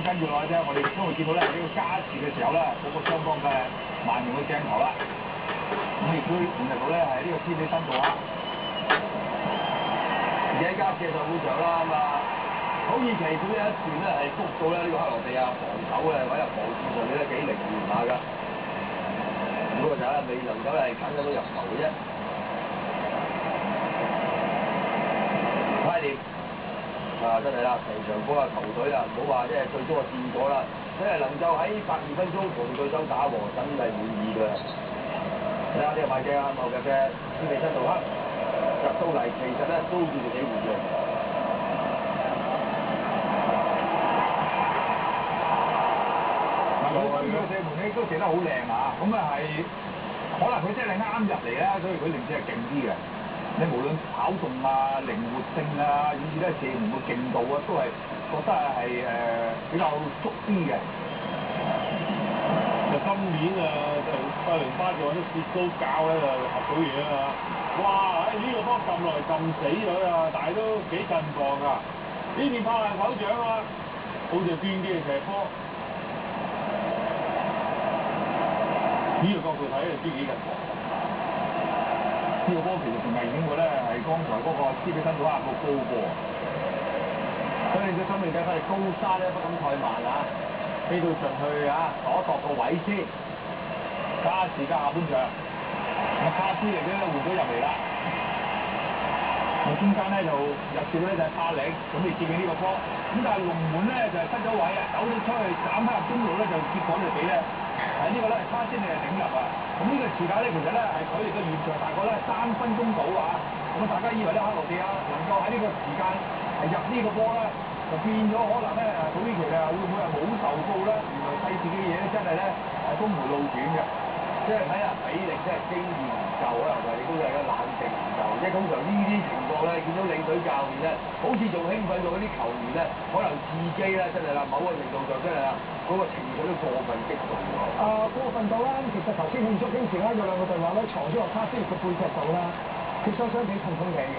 跟住落去啫，我哋都會見到咧呢個加時嘅時候咧，嗰個雙方嘅慢用嘅鏡頭啦。咁亦都見得到咧係呢個天氣深度啊。而且加時嘅上半場啦咁啊，土耳其佢有一段咧係捉到咧呢個克羅地亞防守嘅或者防線上面咧幾靈活下㗎。不過就係未能夠係揀得到入球嘅啫。快掂！啊，真係啦，成場波啊球隊啊，唔好話即係最多嘅戰果啦，真係能夠喺82分鐘同對手打和，真係滿意㗎。睇下呢個快鏡啊，後日嘅斯美辛杜克入到嚟，其實咧都叫做幾活躍。嗱，佢射門咧都射得好靚啊！咁啊係，可能佢真係啱入嚟咧，所以佢零舍係勁啲嘅。你無論跑動啊、靈活性啊，以至咧射門嘅勁度啊，都係覺得係比較足啲嘅。就今年就費倫巴就揾啲雪糕教咧就學到嘢啦。哇！呢個波撳落嚟撳死咗啊，但係都幾震盪㗎。呢邊拍爛手掌啊，好似端啲嘅射波。呢個角度睇就知幾震盪。呢個波其實仲危險過咧，係剛才嗰個斯比辛杜克個高波。所以你都心理計翻，高沙咧不敢太慢啊，飛到上去啊，度一度個位先。加時間下半場，咁卡斯嚟咧換咗入嚟啦。咁中間咧就入少咧就係巴力，準備接應呢個波。咁但係龍門咧就係失咗位啊，走咗出去斬翻入中路咧，就結果就俾咧呢個咧係卡斯嚟頂入啊。咁呢個時間咧其實咧係距離個現場大概咧3分鐘到啊。咁大家以為咧克羅地亞能夠喺呢個時間係入呢個波咧，就變咗可能咧土耳其啊會唔會係冇受報咧？原來細節嘅嘢咧真係咧係峰迴路轉嘅。即係睇下比力，即係經驗唔夠啊，同埋你都係個冷靜唔夠。即係通常呢啲情況咧，見到領隊教練咧，好似仲興奮過嗰啲球員咧，可能自己咧真係啦，某個程度上真係啦，嗰個情緒都過分激動咗。過分到啦，其實頭先慶祝之前咧有兩個對話咧藏咗落卡斯列個背脊度啦，佢雙雙幾痛痛地嘅。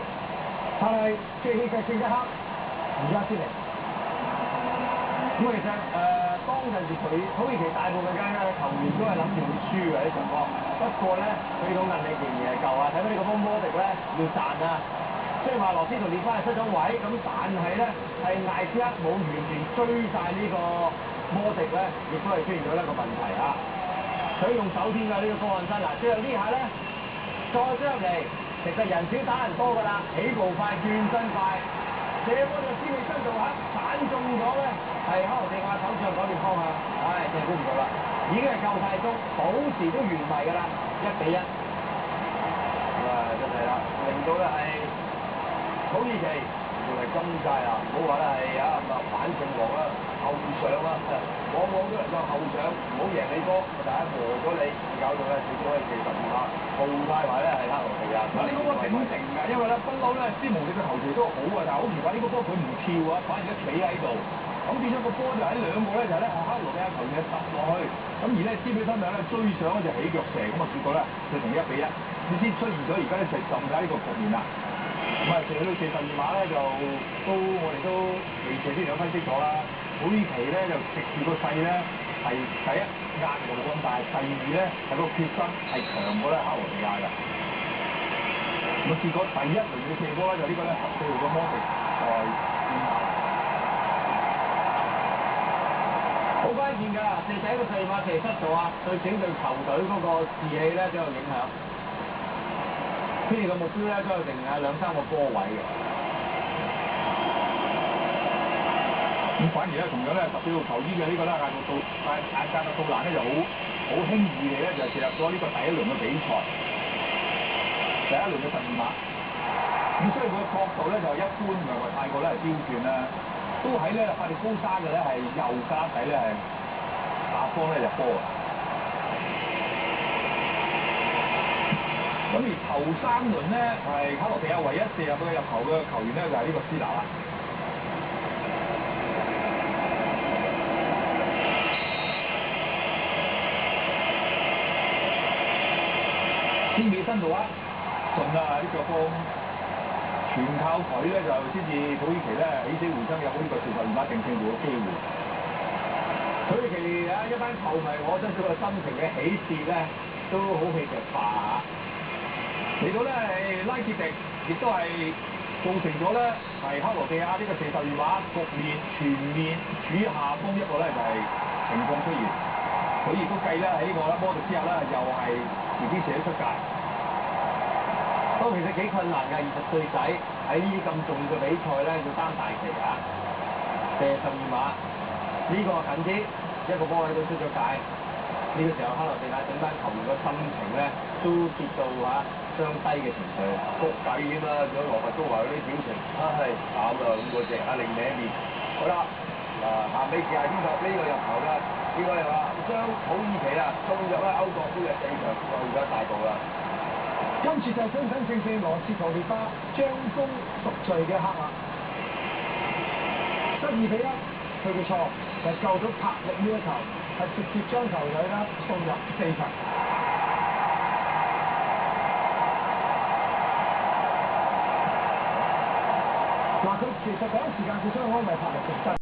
但係最戲劇性一刻，而家先嚟。咁其實當陣時土耳其大部分嘅球員都係諗住會輸嘅呢場波，不過咧佢個韌力仍然係夠啊！睇到呢個波摩迪咧要賺啊，雖然話羅斯同列翻係失咗位，咁但係咧係艾斯克冇完全追晒呢個摩迪咧，亦都係出現咗一個問題啊！想用手天嘅呢個科漢森嗱，最後呢下咧再追入嚟，其實人少打人多㗎啦，起步快轉身快。射波就斯美辛杜克彈中咗咧，係克羅地亞手上嗰邊方向，唉，真係估唔到啦，已經係夠晒鐘，保時都完迷㗎啦，1-1。咁啊，真係啦，令到咧係土耳其仲係今屆啊，唔好話咧係啊反勝王啦，後上啦，往往都能夠後上，唔好贏你波，大家和咗你，搞到咧最多係42碼，淘汰埋咧係克羅地亞。嗱呢個波整定㗎，因為咧不嬲咧啲無敵嘅球技都好啊，但係好奇怪呢個波佢唔跳啊，反而一企喺度，咁變咗個波就喺兩個咧就係咧係克羅地亞球員揼落去，咁而咧斯比辛杜克咧追上咧就起腳射，咁啊結果咧就成1-1，你先出現咗而家咧就浸晒呢個局面啦。咁啊射到42碼咧就我哋都未射之前有分析咗啦。土耳其咧就食住個勢咧係第一壓無咁大，第二咧係個決心係強過咧克羅地亞㗎。咁結果第一輪嘅射波咧就呢個咧14號嘅摩迪在轉頭，好關鍵㗎，射第一個射碼射失咗啊，對整隊球隊嗰個士氣咧都有影響。佢哋嘅目標咧都有定係2-3個波位嘅。咁反而咧，同樣咧14號球衣嘅呢個咧艾格杜蘭咧就好輕易地咧就射入咗呢個第一輪嘅比賽，第一輪嘅12碼。咁所以佢嘅角度咧就一般，唔係話太過咧係刁鑽啦，都喺咧法利高沙嘅咧係右家底咧係下方咧入波。咁而頭3輪咧係克羅地亞唯一射入到入球嘅球員咧就係呢個斯拿啦。斯美辛杜克順啊！呢個波全靠佢咧就先至土耳其咧起死回生，有呢個42碼定勝負嘅機會。土耳其啊一班球迷，我相信個心情嘅起跌咧都好戲劇化嚇。嚟到咧係拉傑迪，亦都係造成咗咧係克羅地亞呢個射十二碼局面全面處於下風一個咧就係情況出現。佢亦都計咧喺呢個咧波迪之後咧又係自己射咗出界。不過其實幾困難㗎，20歲仔喺呢啲咁重嘅比賽咧要擔大旗啊！射十二碼呢個近啲，一個波喺度出咗界。呢個時候克羅地亞整班球員個心情咧都跌到相低嘅程度，谷底添啦，仲有羅拔高華嗰啲表情，唉慘啦咁嗰隻另一面。好啦，嗱下尾試下呢個入球啦，呢個又話將土耳其送入歐國杯嘅四強賽而家大步啦。今次就真真正正羅斯托列巴將功贖罪嘅一刻啦。2-1，佢嘅錯就救咗柏力呢一球，係直接將球隊咧送入四強。嗱，佢其實第一時間佢將安慰柏力直身。